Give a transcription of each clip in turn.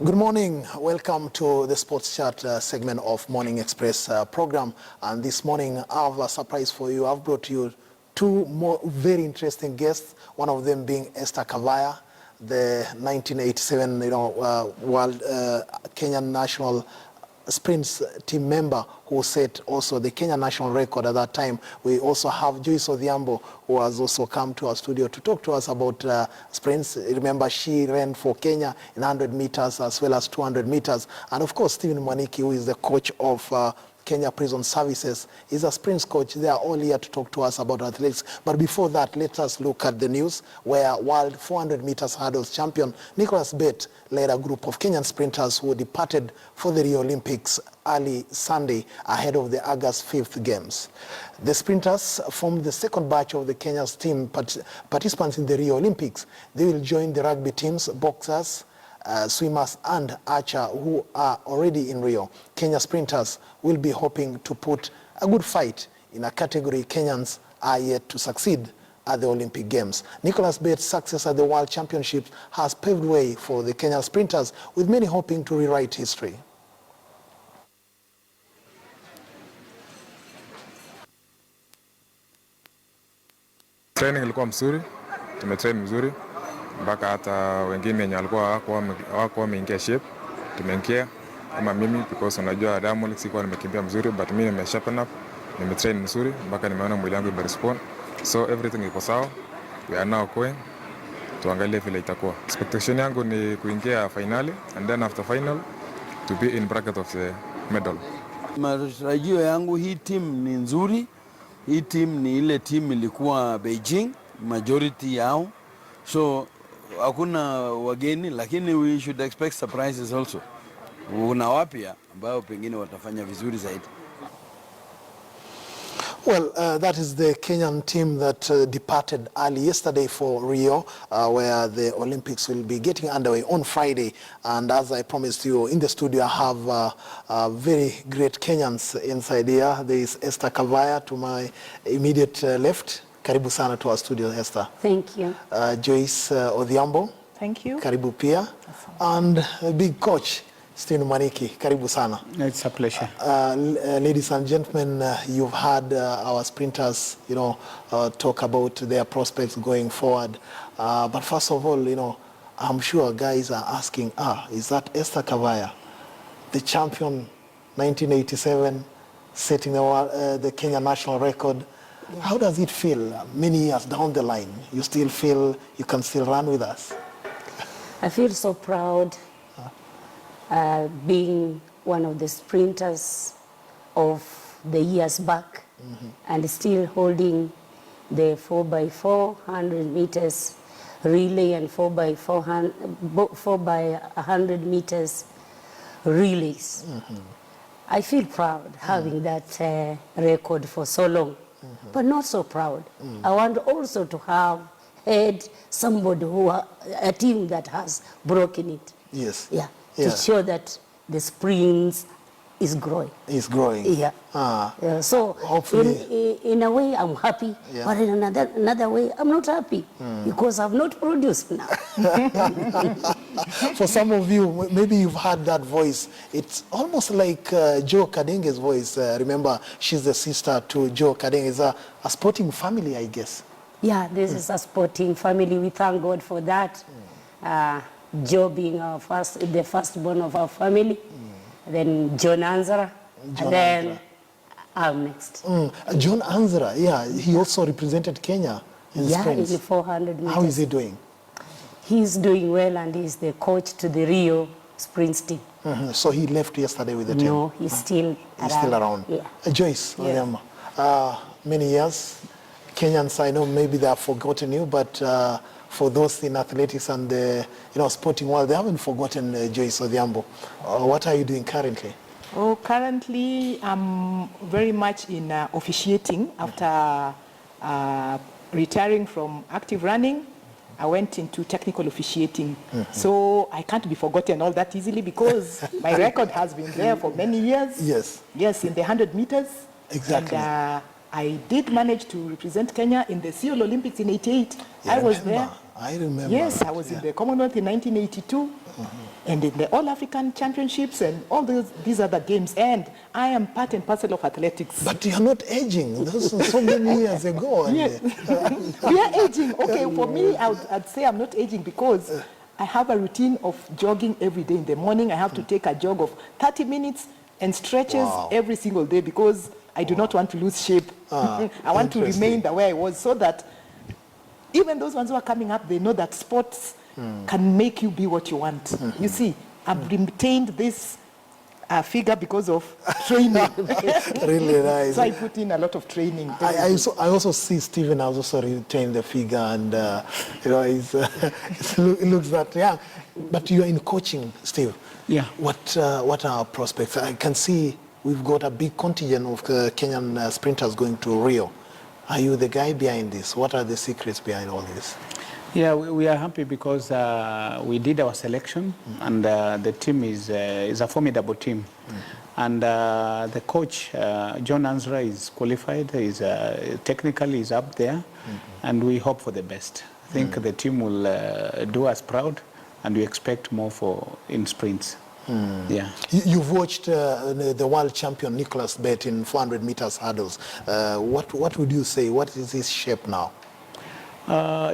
Good morning. Welcome to the Sports Chat segment of Morning Express program. And this morning, I have a surprise for you. I've brought you two more very interesting guests. One of them being Esther Kavaya, the 1987 World Kenyan national sprints team member who set also the Kenya national record at that time. We also have Joyce Odhiambo, who has also come to our studio to talk to us about sprints. Remember, she ran for Kenya in 100 meters as well as 200 meters. And of course, Stephen Mwaniki, who is the coach of Kenya Prison Services, is a sprints coach. They are all here to talk to us about athletics. But before that, let us look at the news where world 400 meters hurdles champion Nicholas Bett led a group of Kenyan sprinters who departed for the Rio Olympics early Sunday ahead of the August 5th games. The sprinters formed the second batch of the Kenya's team participants in the Rio Olympics. They will join the rugby teams, boxers, swimmers and archer who are already in Rio. Kenya sprinters will be hoping to put a good fight in a category Kenyans are yet to succeed at the Olympic Games. Nicholas Bett's success at the World Championships has paved way for the Kenya sprinters, with many hoping to rewrite history. Training ilikuwa mzuri, tumetrain mzuri mpaka hata wengine wenye walikuwa hawako wameingia shape tumeingia kama mimi, because unajua Diamond sikuwa nimekimbia mzuri, but mimi nimesharpen up, nimetrain mzuri mpaka nimeona mwili wangu imerespond, so everything iko sawa. We are now going, tuangalie vile itakuwa. Expectation yangu ni kuingia finali and then after final to be in bracket of the medal. Matarajio yangu, hii team ni nzuri. Hii team ni ile team ilikuwa Beijing majority yao, so hakuna wageni, lakini we should expect surprises also. Kuna wapya ambao pengine watafanya vizuri zaidi. Well, that is the Kenyan team that departed early yesterday for Rio, where the Olympics will be getting underway on Friday. And as I promised you, in the studio I have very great Kenyans inside here. There is Esther Kavaya to my immediate left. Karibu sana to our studio, Esther. Thank you. Joyce Odhiambo. Thank you. Karibu pia. And big coach, Stephen Mwaniki. Karibu sana. It's a pleasure. Ladies and gentlemen, you've heard our sprinters, talk about their prospects going forward. But first of all, I'm sure guys are asking, is that Esther Kavaya, the champion 1987, setting the Kenya national record? Yeah. How does it feel many years down the line? You still feel you can still run with us? I feel so proud being one of the sprinters of the years back, and still holding the 4x400 meters relay and 4x100 meters relays. I feel proud having that record for so long. But not so proud. I want also to have had somebody a team that has broken it. Yes. Yeah. To show that the sprints is growing. It's growing. Yeah. Yeah. So hopefully, in a way, I'm happy, but in another way, I'm not happy because I've not produced now. For some of you, maybe you've heard that voice. It's almost like Joe Kadenge's voice. Remember, she's the sister to Joe Kadenge. It's a sporting family, I guess. Yeah, this is a sporting family. We thank God for that. Joe being the firstborn of our family. Then John Anzara. And then I'm next. John Anzara, yeah, he also represented Kenya in sprints. In 400 meters. How is he doing? He's doing well, and he's the coach to the Rio sprints team. So he left yesterday with the team? No, he's still around. He's still around. Yeah. Joyce, many years. Kenyans, I know maybe they have forgotten you, but for those in athletics and the sporting world, they haven't forgotten Joyce Odhiambo. What are you doing currently? Oh, currently I'm very much in officiating. After retiring from active running, I went into technical officiating. So I can't be forgotten all that easily because my record has been there for many years. Yes. Yes, in the 100 meters. Exactly. And I did manage to represent Kenya in the Seoul Olympics in '88. I was there. I remember. Yes, that, I was yeah. in the Commonwealth in 1982, and in the All-African Championships and all these other games, and I am part and parcel of athletics. But you're not aging. Those were so many years ago. And, Yes. We are aging. Okay, for me, I'd say I'm not aging because I have a routine of jogging every day in the morning. I have to take a jog of 30 minutes and stretches every single day because I do not want to lose shape. I want to remain the way I was so that even those ones who are coming up, they know that sports can make you be what you want. You see, I've retained this figure because of training. really nice. So I put in a lot of training. I also see Stephen has also retained the figure, and you know, it looks that young. But you're in coaching, Steve. Yeah. What are our prospects? I can see we've got a big contingent of Kenyan sprinters going to Rio. Are you the guy behind this? What are the secrets behind all this? Yeah, we are happy because we did our selection, and the team is a formidable team. And the coach, John Ansra, is qualified. He's technically is up there, and we hope for the best. I think the team will do us proud, and we expect more in sprints. Yeah. You've watched the world champion Nicholas Bett in 400 meters hurdles. What would you say? What is his shape now?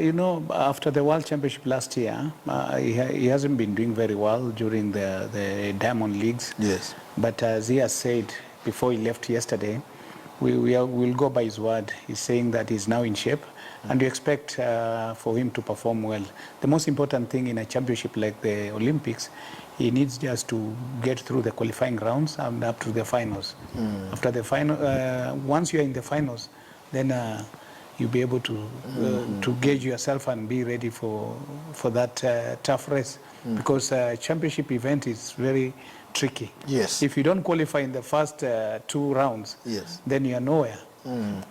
You know, after the World Championship last year, he hasn't been doing very well during the Diamond Leagues. Yes. But as he has said before he left yesterday, we'll go by his word. He's saying that he's now in shape, and we expect for him to perform well. The most important thing in a championship like the Olympics, he needs just to get through the qualifying rounds and up to the finals. After the final, once you're in the finals, then you'll be able to gauge yourself and be ready for that tough race. Because championship event is very tricky. Yes. If you don't qualify in the first 2 rounds, Yes. then you are nowhere.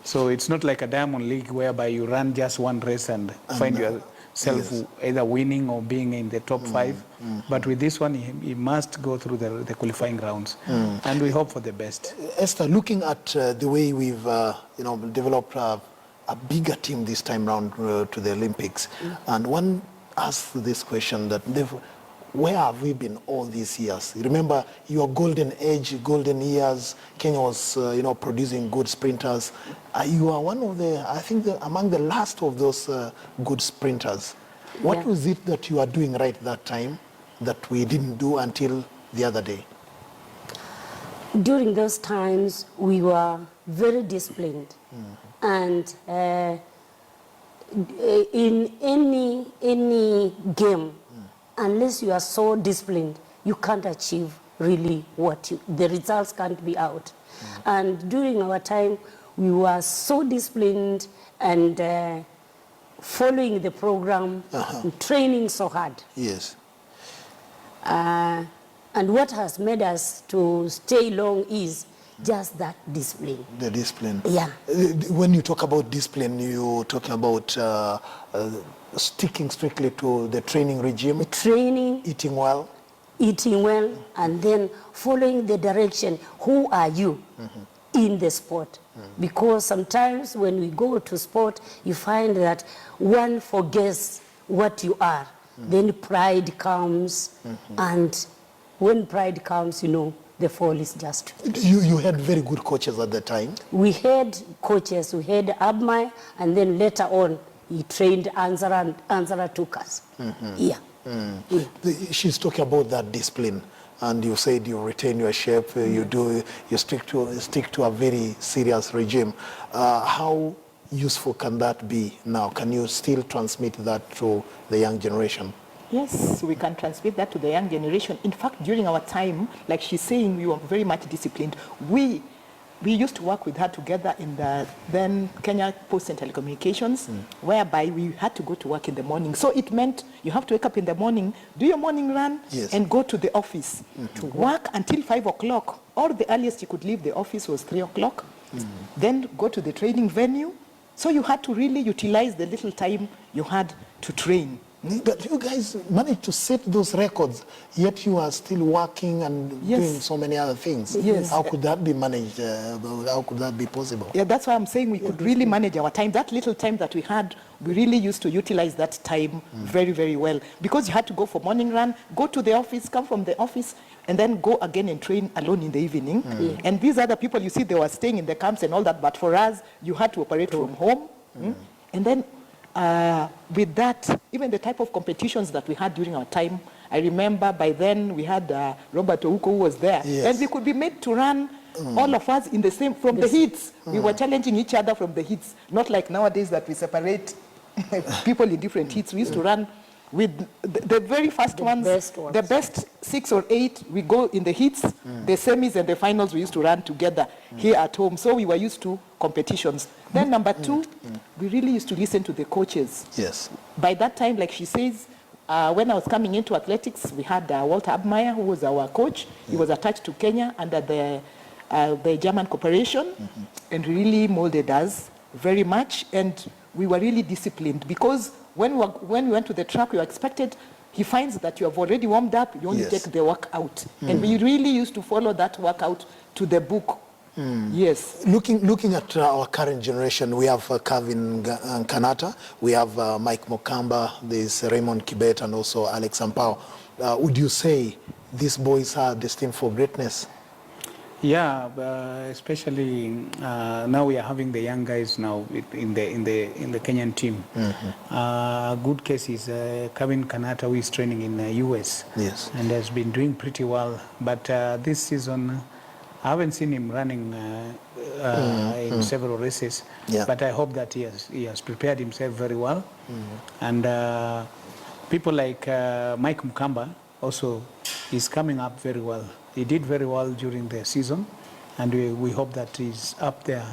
So it's not like a Diamond League whereby you run just one race and find yourself either winning or being in the top 5. But with this one, he must go through the qualifying rounds. And we hope for the best. Esther, looking at the way we've developed a bigger team this time round to the Olympics, and one asks this question that where have we been all these years? Remember your golden age, golden years, Kenya was producing good sprinters. You are one of the, I think, among the last of those good sprinters. What was it that you are doing right that time that we didn't do until the other day? During those times, we were very disciplined. And in any game, unless you are so disciplined, you can't achieve really the results can't be out. And during our time, we were so disciplined and following the program, training so hard. Yes. And what has made us to stay long is just that discipline. The discipline. Yeah. When you talk about discipline, you're talking about sticking strictly to the training regime. Training. Eating well. Eating well, and then following the direction. Who are you in the sport? Because sometimes when we go to sport, you find that one forgets what you are. Then pride comes, and when pride comes, the fall is just. You had very good coaches at the time. We had coaches. We had Abmai, and then later on, he trained Ansara, and Ansara took us. Yeah. She's talking about that discipline, and you said you retain your shape. You stick to a very serious regime. How useful can that be now? Can you still transmit that to the young generation? Yes, we can transmit that to the young generation. In fact, during our time, like she's saying, we were very much disciplined. We used to work with her together in the then Kenya Post and Telecommunications, whereby we had to go to work in the morning. So it meant you have to wake up in the morning, do your morning run, and go to the office to work until 5 o'clock. Or the earliest you could leave the office was 3 o'clock. Then go to the training venue. So you had to really utilize the little time you had to train. But you guys managed to set those records, yet you are still working and Yes. doing so many other things. Yes. How could that be managed? How could that be possible? Yeah, that's why I'm saying we could really manage our time. That little time that we had, we really used to utilize that time very, very well. Because you had to go for morning run, go to the office, come from the office, and then go again and train alone in the evening. And these other people, you see, they were staying in the camps and all that. But for us, you had to operate from home. And then with that, even the type of competitions that we had during our time, I remember by then we had Robert Ouko who was there. Yes. And we could be made to run all of us in the same, from the heats. We were challenging each other from the heats. Not like nowadays that we separate people in different heats. We used to run with the very first ones, best ones. the best 6 or 8, we go in the heats, the semis and the finals we used to run together here at home. So we were used to competitions. Then number 2, we really used to listen to the coaches. Yes. By that time, like she says, when I was coming into athletics, we had Walter Abmeyer, who was our coach. He was attached to Kenya under the German Corporation and really molded us very much. And we were really disciplined because when we went to the track, we were expected, he finds that you have already warmed up, you only Yes. take the workout. And we really used to follow that workout to the book. Yes. Looking at our current generation, we have Calvin Kanata, we have Mike Mokamba, there's Raymond Kibet, and also Alex Ampao. Would you say these boys are destined for greatness? Yeah, especially now we are having the young guys now in the Kenyan team. Good case is Kevin Kanata, who is training in the US. Yes. And has been doing pretty well. But this season, I haven't seen him running in several races. Yeah. But I hope that he has prepared himself very well. And people like Mike Mukamba also is coming up very well. He did very well during the season, and we hope that he's up there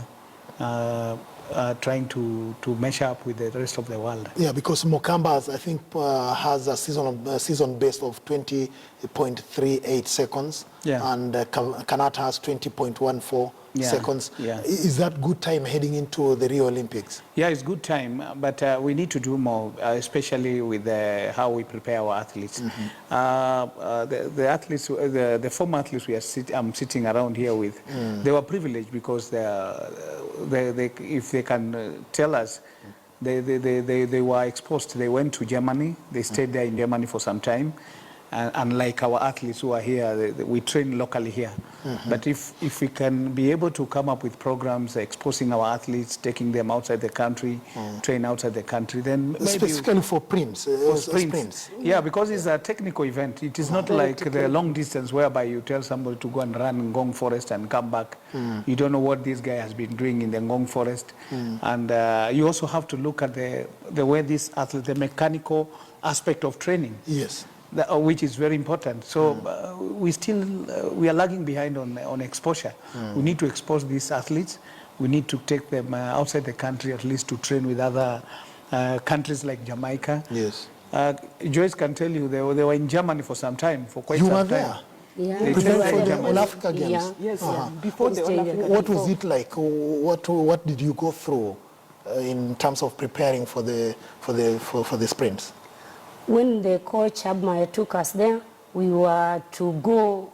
trying to measure up with the rest of the world. Yeah, because Mokamba, I think, has a season best of 20.38 seconds, Yeah. and Kanata has 20.14 Yeah, seconds. yeah. Is that good time heading into the Rio Olympics? Yeah, it's good time, but we need to do more, especially with how we prepare our athletes. The athletes, the former athletes I'm sitting around here with, they were privileged because if they can tell us, they were exposed. They went to Germany. They stayed there in Germany for some time. Unlike our athletes who are here, we train locally here. But if we can be able to come up with programs exposing our athletes, taking them outside the country, train outside the country, then maybe Specifically for sprints. sprints. Yeah, because it's a technical event. It is not like the long distance whereby you tell somebody to go and run in Ngong Forest and come back. You don't know what this guy has been doing in the Ngong Forest. And you also have to look at the way this athlete, the mechanical aspect of training. Yes. Which is very important. So we are lagging behind on exposure. We need to expose these athletes. We need to take them outside the country at least to train with other countries like Jamaica. Yes. Joyce can tell you they were in Germany for some time, for quite You some were time. there? Yeah. They Preparing trained for in the Germany. All Africa Games? Yeah. Yes, before the All Africa. What was it like? What did you go through in terms of preparing for the sprints? When the coach Abmaya took us there, we were to go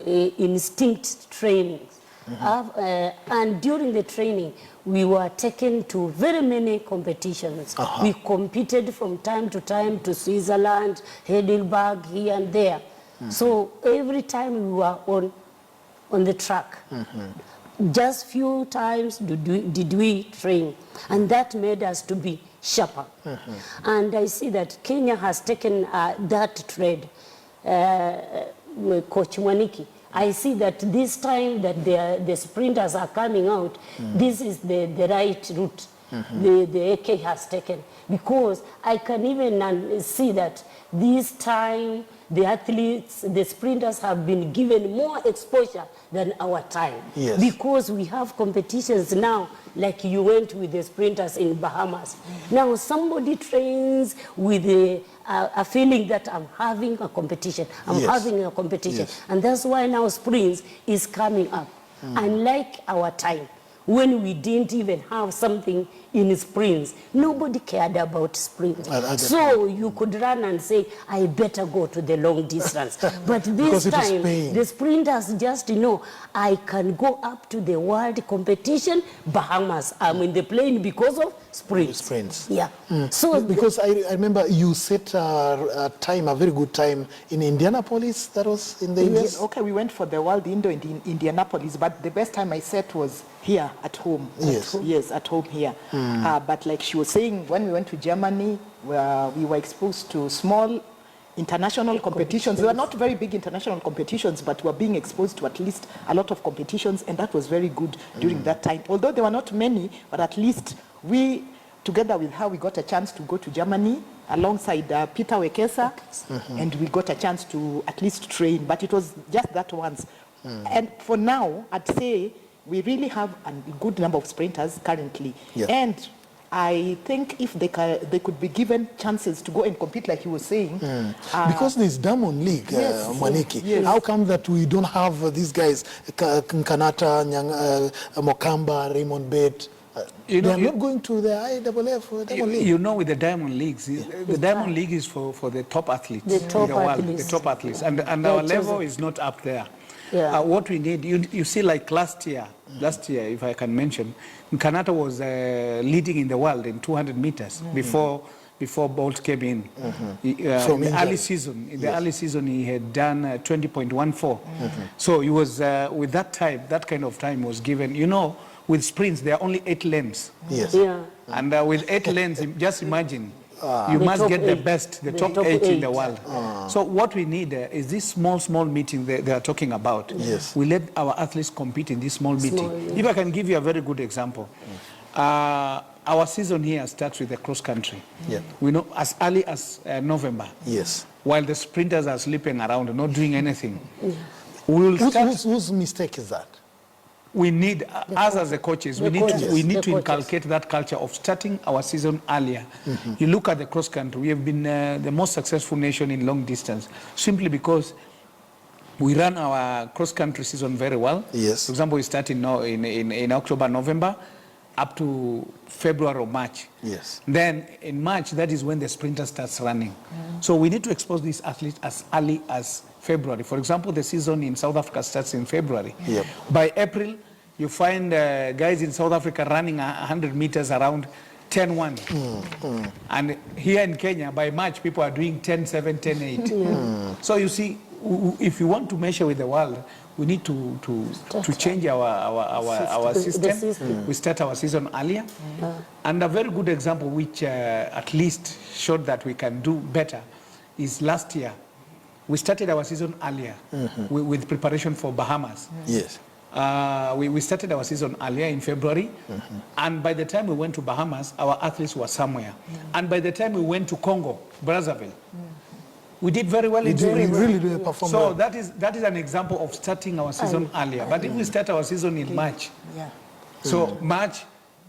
instinct trainings. And during the training, we were taken to very many competitions. We competed from time to time to Switzerland, Heidelberg, here and there. So every time we were on the track. Just few times did we train, and that made us to be sharper. And I see that Kenya has taken that trade, Coach Mwaniki. I see that this time that the sprinters are coming out, this is the right route the AK has taken, because I can even see that this time the athletes, the sprinters have been given more exposure than our time. Yes. Because we have competitions now, like you went with the sprinters in Bahamas. Now somebody trains with a feeling that I'm having a competition. I'm having a competition. Yes. And that's why now sprints is coming up. Unlike our time, when we didn't even have something in sprints. Nobody cared about sprints. So you could run and say, I better go to the long distance. But this time, the sprinters just know, I can go up to the world competition, Bahamas. I'm in the plane because of sprints. Yeah. So because I remember you set a time, a very good time in Indianapolis. That was in the US. Okay, we went for the World Indo in Indianapolis, but the best time I set was here at home. Yes. Yes, at home here. But like she was saying, when we went to Germany, we were exposed to small international competitions. They were not very big international competitions, but we were being exposed to at least a lot of competitions, and that was very good during that time. Although there were not many, but at least we, together with her, we got a chance to go to Germany alongside Peter Wekesa, and we got a chance to at least train, but it was just that once. And for now, I'd say we really have a good number of sprinters currently. Yeah. And I think if they could be given chances to go and compete, like you were saying. Because there's Diamond League, Mwaniki. Yes. How come that we don't have these guys, Kanata, Mokamba, Raymond Bate? They are not going to the IAAF Diamond League. You know, with the Diamond Leagues, the Diamond League is for the top athletes The top in the world, athletes. the top athletes, and our level is not up there. Yeah. What we need, you see, like last year, if I can mention, Kanata was leading in the world in 200 meters before Bolt came in. In the early season, he had done 20.14. So he was with that time, that kind of time was given. You know, with sprints there are only 8 lanes. Yes. Yeah. And with 8 lanes, just imagine. You The must top get the 8. best, the The top top 8 in the 8. world. So what we need is this small meeting they are talking about. Yes. We let our athletes compete in this small meeting. If I can give you a very good example, our season here starts with the cross country. Yeah. We know as early as November. Yes. While the sprinters are sleeping around, not doing anything. We will start. Whose mistake is that? We need, us as the coaches, we need The to coaches. inculcate that culture of starting our season earlier. You look at the cross country, we have been the most successful nation in long distance, simply because we run our cross country season very well. Yes. For example, we start in October, November, up to February or March. Yes. Then in March, that is when the sprinter starts running. So we need to expose these athletes as early as February. For example, the season in South Africa starts in February. Yep. By April, you find guys in South Africa running 100 meters around 10-1. And here in Kenya, by March, people are doing 10-7, 10-8. So you see, if you want to measure with the world, we need to change our system. We start our season earlier. And a very good example, which at least showed that we can do better, is last year. We started our season earlier with preparation for Bahamas. Yes. We started our season earlier in February, and by the time we went to Bahamas, our athletes were somewhere. And by the time we went to Congo, Brazzaville, we did very well. We really did perform well. So that is an example of starting our season earlier. But if we start our season in March, so March,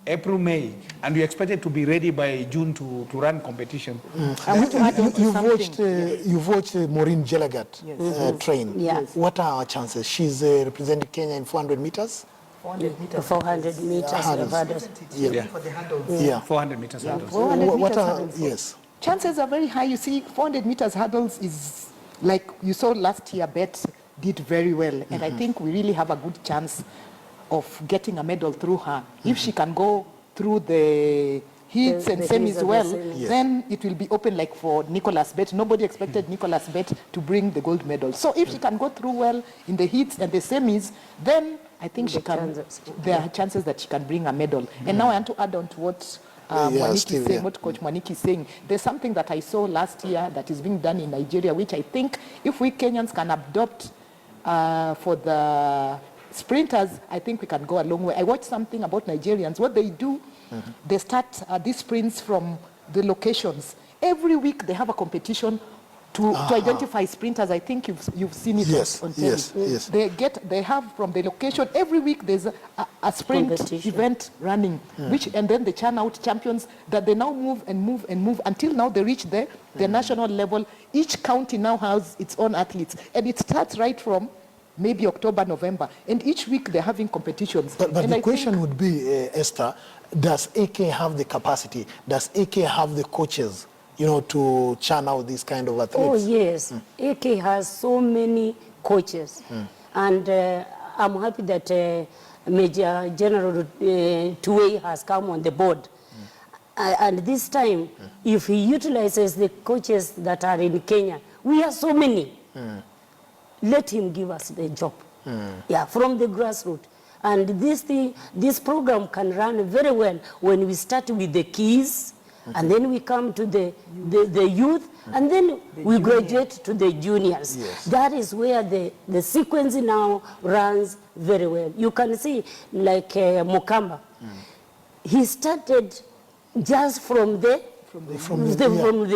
April, May, and we expected to be ready by June to run competition. I want to add on to something. You've watched Maureen Jelagat train. Yes. What are our chances? She's representing Kenya in 400 meters. 400 meters. 400 meters. Hurdles. Yeah. For the hurdles. Yeah. 400 meters hurdles. 400 What meters are, hurdles. yes. Chances are very high. You see, 400 meters hurdles is like you saw last year. Bet did very well, and I think we really have a good chance of getting a medal through her. If she can go through the heats and the semis heats and well, the semis. Yes. then it will be open like for Nicholas Bet. Nobody expected Nicholas Bet to bring the gold medal. So if she can go through well in the heats and the semis, then I think she can. There are chances that she can bring a medal. And now I want to add on to what Mwaniki Steve, is saying, yeah. what Coach Mwaniki is saying. There's something that I saw last year that is being done in Nigeria, which I think if we Kenyans can adopt for the sprinters, I think we can go a long way. I watched something about Nigerians. What they do, they start these sprints from the locations. Every week they have a competition to identify sprinters. I think you've seen it Yes, on TV. yes. They have from the location, every week there's a sprint Competition. event running, and then they churn out champions that they now move until now they reach the national level. Each county now has its own athletes, and it starts right from maybe October, November. And each week they're having competitions. But And the I question think would be, Esther, does AK have the capacity? Does AK have the coaches, you know, to churn out these kind of athletes? Oh, yes. AK has so many coaches. And I'm happy that Major General Tuwei has come on the board. And this time, if he utilizes the coaches that are in Kenya, we have so many. Let him give us the job. Yeah, from the grassroots. And this program can run very well when we start with the keys, and then we come to the youth, and then we graduate to the juniors. Yes. That is where the sequence now runs very well. You can see, like Mukamba, he started just from the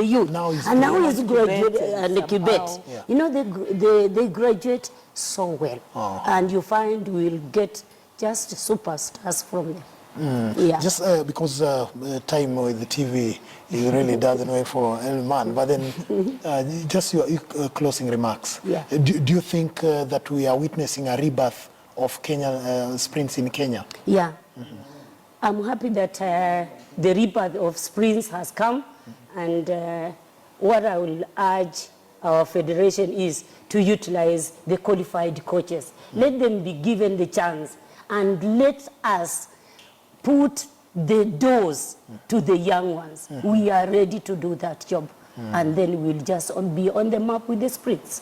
youth, Now he's and now he's Kibet graduate and somehow. Kibet. Yeah. You know, they graduate so well, and you find we'll get just superstars from them. Yeah. Just because time with the TV really doesn't wait for any man, but then just your closing remarks. Yeah. Do you think that we are witnessing a rebirth of Kenya sprints in Kenya? Yeah. I'm happy that the rebirth of sprints has come, and what I will urge our federation is to utilize the qualified coaches. Let them be given the chance, and let us put the doors to the young ones. We are ready to do that job. And then we'll just be on the map with the sprints.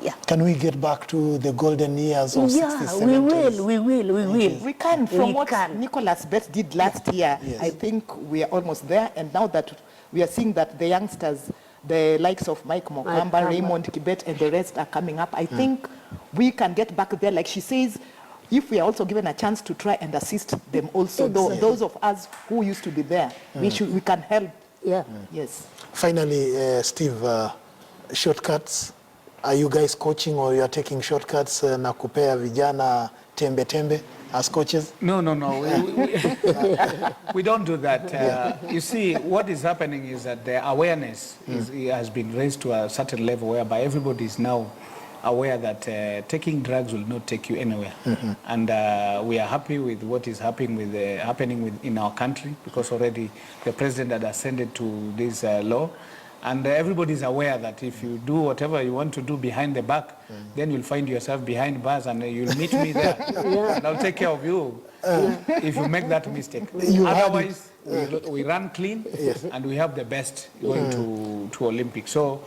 Yeah. Can we get back to the golden years of 60s, Yeah, 70s? we will. we can, from We what can. Nicholas Bett did last year, Yes. I think we are almost there. And now that we are seeing that the youngsters, the likes of Mike Mokamba, Mokamba. Raymond Kibet, and the rest are coming up, I think we can get back there. Like she says, if we are also given a chance to try and assist them also, Exactly. those of us who used to be there, we can help. Yeah. Yes. Finally, Steve, shortcuts. Are you guys coaching, or you are taking shortcuts na kupea vijana tembe as coaches? No. We don't do that. You see, what is happening is that the awareness has been raised to a certain level whereby everybody is now aware that taking drugs will not take you anywhere. And we are happy with what is happening in our country, because already the president had ascended to this law. And everybody is aware that if you do whatever you want to do behind the back, then you'll find yourself behind bars, and you'll meet me there. And I'll take care of you if you make that mistake. Otherwise, we run clean, and we have the best going to Olympics. So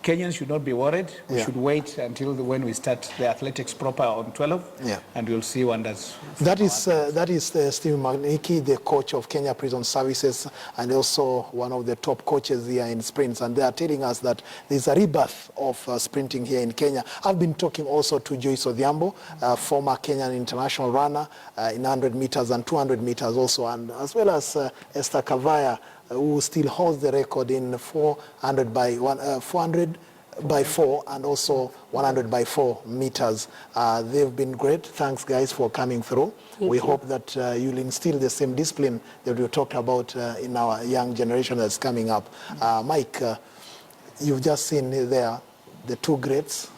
Kenyans should not be worried. We should wait until when we start the athletics proper on 12, and we'll see wonders. That is Steve Magniki, the coach of Kenya Prison Services, and also one of the top coaches here in sprints. And they are telling us that there's a rebirth of sprinting here in Kenya. I've been talking also to Joyce Odhiambo, former Kenyan international runner in 100 meters and 200 meters also, and as well as Esther Kavaya, who still holds the record in 400 by 4 and also 100 by 4 meters. They've been great. Thanks, guys, for coming through. We hope that you'll instill the same discipline that we talked about in our young generation that's coming up. Mike, you've just seen there the two greats.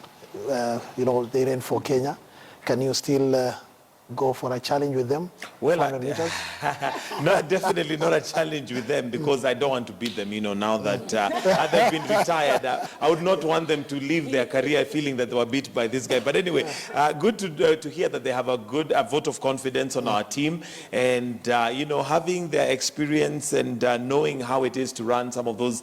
They ran for Kenya. Can you still go for a challenge with them? Well, 400 meters? no, definitely not a challenge with them, because I don't want to beat them, now that they've been retired. I would not want them to leave their career feeling that they were beat by this guy. But anyway, good to hear that they have a vote of confidence on our team. And, having their experience and knowing how it is to run some of those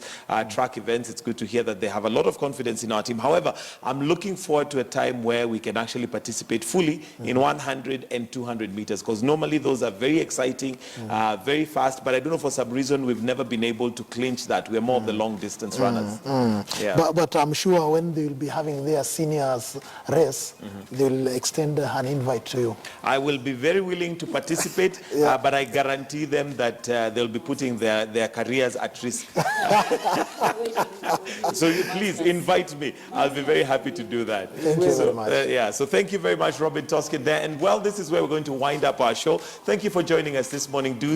track events, it's good to hear that they have a lot of confidence in our team. However, I'm looking forward to a time where we can actually participate fully in 100 and 200 meters, because normally those are very exciting, very fast, but I don't know, for some reason we've never been able to clinch that. We're more of the long distance runners. Yeah. But I'm sure when they will be having their seniors race, they will extend an invite to you. I will be very willing to participate, but I guarantee them that they'll be putting their careers at risk. So please invite me. I'll be very happy to do that. Thank you very much. So thank you very much, Robin Toskin there. And well, this is where we're going to wind up our show. Thank you for joining us this morning.